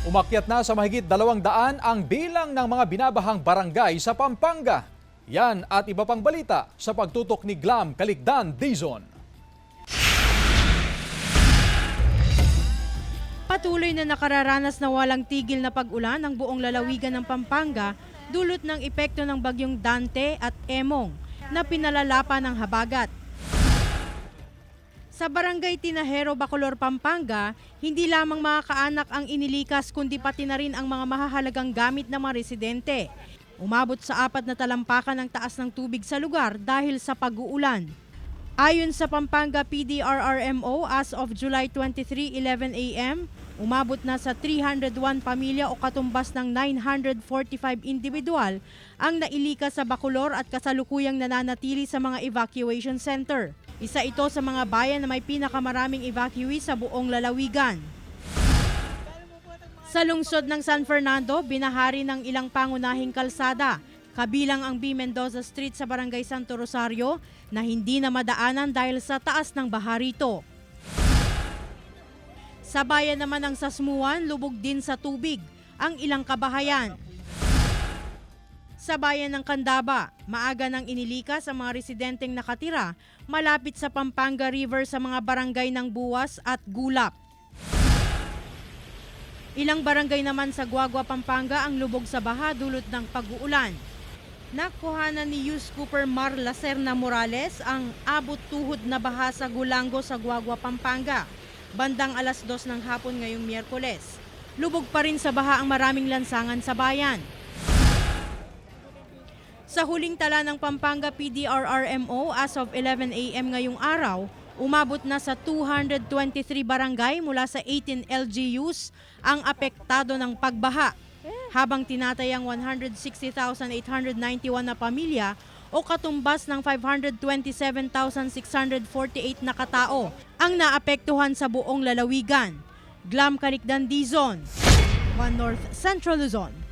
Umakyat na sa mahigit 200 ang bilang ng mga binabahang barangay sa Pampanga. Yan at iba pang balita sa pagtutok ni Glam Calicdan Dizon. Patuloy na nakararanas na walang tigil na pag-ulan ang buong lalawigan ng Pampanga dulot ng epekto ng bagyong Dante at Emong na pinalala pa ng habagat. Sa barangay Tinahero, Bacolor, Pampanga, hindi lamang mga kaanak ang inilikas kundi pati na rin ang mga mahahalagang gamit ng mga residente. Umabot sa 4 na talampakan ang taas ng tubig sa lugar dahil sa pag-uulan. Ayon sa Pampanga PDRRMO, as of July 23, 11 a.m., umabot na sa 301 pamilya o katumbas ng 945 individual ang nailikas sa Bacolor at kasalukuyang nananatili sa mga evacuation center. Isa ito sa mga bayan na may pinakamaraming evacuee sa buong lalawigan. Sa lungsod ng San Fernando, binahari ng ilang pangunahing kalsada, kabilang ang B. Mendoza Street sa Barangay Santo Rosario na hindi na madaanan dahil sa taas ng baha rito. Sa bayan naman ng Sasmuan, lubog din sa tubig ang ilang kabahayan. Sa bayan ng Candaba, maaga nang inilikas ang mga residenteng nakatira malapit sa Pampanga River sa mga barangay ng Buwas at Gulap. Ilang barangay naman sa Guagua, Pampanga ang lubog sa baha dulot ng pag-uulan. Nakuhanan ni Yus Cooper Mar Lacerna Morales ang abot tuhod na baha sa Gulango sa Guagua, Pampanga, bandang 2:00 ng hapon ngayong Miyerkules. Lubog pa rin sa baha ang maraming lansangan sa bayan. Sa huling tala ng Pampanga PDRRMO as of 11 a.m. ngayong araw, umabot na sa 223 barangay mula sa 18 LGUs ang apektado ng pagbaha, habang tinatayang 160,891 na pamilya o katumbas ng 527,648 na katao ang naapektuhan sa buong lalawigan. Glam Calicdan Dizon, One North Central Luzon.